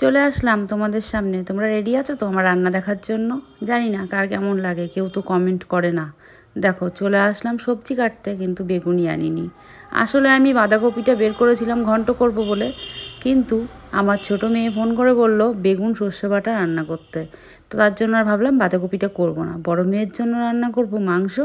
চলে আসলাম তোমাদের সামনে। তোমরা রেডি আছো তো আমার রান্না দেখার জন্য? জানি না কার কেমন লাগে, কেউ তো কমেন্ট করে না। দেখো চলে আসলাম সবজি কাটতে, কিন্তু বেগুনি আনিনি। আসলে আমি বাঁধাকপিটা বের করেছিলাম ঘন্ট করব বলে, কিন্তু আমার ছোট মেয়ে ফোন করে বলল বেগুন সর্ষে বাটা রান্না করতে। তো তার জন্য আর ভাবলাম বাঁধাকপিটা করব না, বড় মেয়ের জন্য রান্না করব মাংস,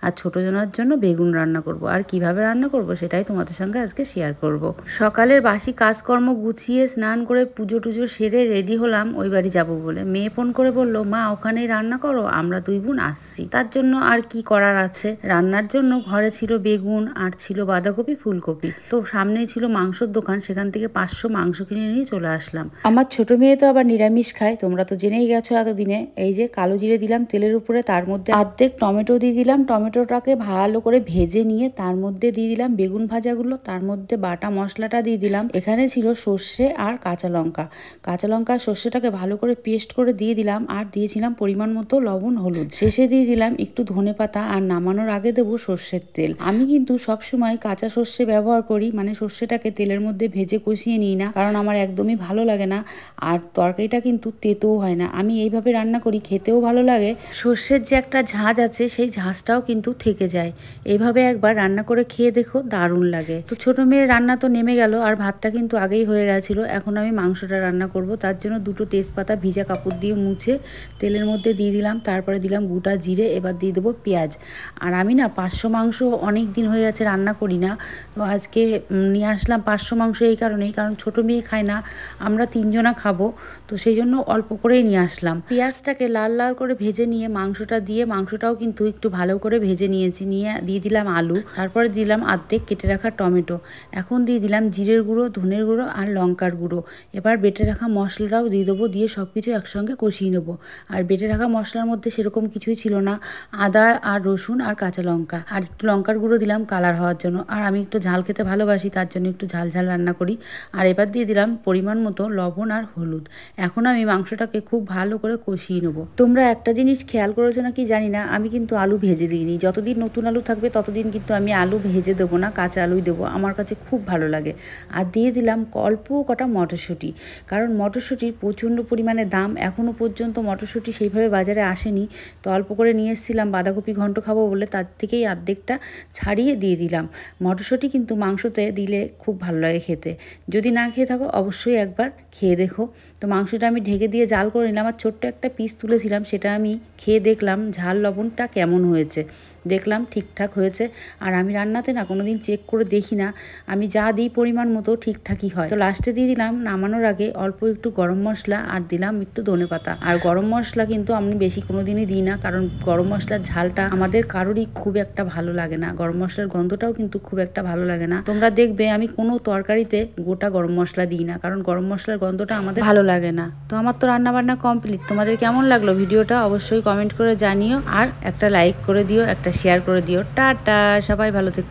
আর ছোটো জনের জন্য বেগুন রান্না করব। আর কিভাবে রান্না করব সেটাই তোমাদের সঙ্গে আজকে শেয়ার করব। সকালের বাসি কাজকর্ম গুছিয়ে স্নান করে পুজো টুজো সেরে রেডি হলাম ওই বাড়ি যাব বলে। মেয়ে ফোন করে বলল মা ওখানেই রান্না করো, আমরা দুই বোন আসছি। তার জন্য আর কি করার আছে, রান্নার জন্য ঘরে ছিল বেগুন আর ছিল বাঁধাকপি ফুলকপি। তো সামনেই ছিল মাংসর দোকান, সেখান থেকে 500 মাংস কিনে নিয়ে চলে আসলাম। আমার ছোট মেয়ে তো আবার নিরামিষ খায়, তোমরা তো জেনেই গেছো এতদিনে। এই যে কালো জিরে দিলাম তেলের উপরে, তার মধ্যে অর্ধেক টমেটো দিয়ে দিলাম। টমেটোটাকে ভালো করে ভেজে নিয়ে তার মধ্যে দিয়ে দিলাম বেগুন ভাজাগুলো, তার মধ্যে বাটা মশলাটা দিয়ে দিলাম। এখানে ছিল সর্ষে আর কাঁচা লঙ্কা। কাঁচা লঙ্কা সর্ষেটাকে ভালো করে পেস্ট করে দিয়ে দিলাম, আর দিয়েছিলাম পরিমাণ মতো লবণ হলুদ। শেষে দিয়ে দিলাম একটু ধনেপাতা, আর নামানোর আগে দেবো সর্ষের তেল। আমি কিন্তু সবসময় কাঁচা সর্ষে ব্যবহার করি, মানে সর্ষেটাকে তেলের মধ্যে ভেজে কষিয়ে নিই না, কারণ আমার একদমই ভালো লাগে না। আর তরকারিটা কিন্তু তেতোও হয় না। আমি এইভাবে রান্না করি, খেতেও ভালো লাগে। সর্ষের যে একটা ঝাঁঝ আছে সেই ঝাঁঝটাও কিন্তু থেকে যায়। এইভাবে একবার রান্না করে খেয়ে দেখো, দারুণ লাগে। তো ছোট মেয়ের রান্না তো নেমে গেল, আর ভাতটা কিন্তু আগেই হয়ে গেছিলো। এখন আমি মাংসটা রান্না করব। তার জন্য দুটো তেজপাতা ভিজা কাপড় দিয়ে মুছে তেলের মধ্যে দিয়ে দিলাম, তারপরে দিলাম গোটা জিরে, এবার দিয়ে দেবো পেঁয়াজ। আর আমি না 500 মাংস অনেক দিন হয়ে যাচ্ছে রান্না করি না, তো আজকে নিয়ে আসলাম 500 মাংস এই কারণেই, কারণ ছোট মেয়ে খায় না, আমরা 3 জনা খাবো, তো সেই জন্য অল্প করেই নিয়ে আসলাম। পেঁয়াজটাকে লাল লাল করে ভেজে নিয়ে মাংসটা দিয়ে, মাংসটাও কিন্তু একটু ভালো করে ভেজে নিয়েছি, নিয়ে দিয়ে দিলাম আলু, তারপরে দিলাম অর্ধেক কেটে রাখা টমেটো। এখন দিয়ে দিলাম জিরের গুঁড়ো, ধনের গুঁড়ো আর লঙ্কার গুঁড়ো। এবার বেটে রাখা মশলাটাও দিয়ে দেবো, দিয়ে সব কিছু একসঙ্গে কষিয়ে নেবো। আর বেটে রাখা মশলার মধ্যে সেরকম কিছুই ছিল না, আদা আর রসুন আর কাঁচা লঙ্কা, আর একটু লঙ্কার গুঁড়ো দিলাম কালার হওয়ার জন্য। আর আমি একটু ঝাল খেতে ভালোবাসি, তার জন্য একটু ঝাল ঝাল রান্না করি। আর এবার দিয়ে দিলাম পরিমাণ মতো লবণ আর হলুদ। এখন আমি মাংসটাকে খুব ভালো করে কষিয়ে নেবো। তোমরা একটা জিনিস খেয়াল করেছো নাকি জানি না, আমি কিন্তু আলু ভেজে দিইনি। যতদিন নতুন আলু থাকবে ততদিন কিন্তু আমি আলু ভেজে দেবো না, কাঁচা আলুই দেবো, আমার কাছে খুব ভালো লাগে। আর দিয়ে দিলাম অল্প কটা মটরশুঁটি, কারণ মটরশুঁটির প্রচণ্ড পরিমাণে দাম, এখনও পর্যন্ত মটরশুঁটি সেইভাবে বাজারে আসেনি। তো অল্প করে নিয়ে এসেছিলাম বাঁধাকপি ঘন্ট খাবো বলে, তার থেকেই অর্ধেকটা ছাড়িয়ে দিয়ে দিলাম। মটরশুঁটি কিন্তু মাংসতে দিলে খুব ভালো লাগে খেতে। যদি না খেয়ে থাকো অবশ্যই একবার খেয়ে দেখো। তো মাংসটা আমি ঢেকে দিয়ে জাল করে নিলাম, আর ছোট্ট একটা পিস তুলেছিলাম, সেটা আমি খেয়ে দেখলাম ঝাল লবণটা কেমন হয়েছে। দেখলাম ঠিকঠাক হয়েছে। আর আমি রান্নাতে না কোনো দিন চেক করে দেখি না, আমি যা দিই পরিমাণ মতো ঠিকঠাকই হয়। তো লাস্টে দিয়ে দিলাম নামানোর আগে অল্প একটু গরম মশলা, আর দিলাম একটু ধনেপাতা। আর গরম মশলা কিন্তু আমি বেশি কোনো দিনই দিই না, কারণ গরম মশলার ঝালটা আমাদের কারোরই খুব একটা ভালো লাগে না, গরম মশলার গন্ধটাও কিন্তু খুব একটা ভালো লাগে না। তোমরা দেখবে আমি কোনো তরকারিতে গোটা গরম মশলা দিই না, কারণ গরম মশলার গন্ধটা আমাদের ভালো লাগে না। তো আমার তো রান্না বান্না কমপ্লিট। তোমাদের কেমন লাগলো ভিডিওটা অবশ্যই কমেন্ট করে জানিও, আর একটা লাইক করে দিও, একটা শেয়ার করে দিও। টাটা, সবাই ভালো থেকো।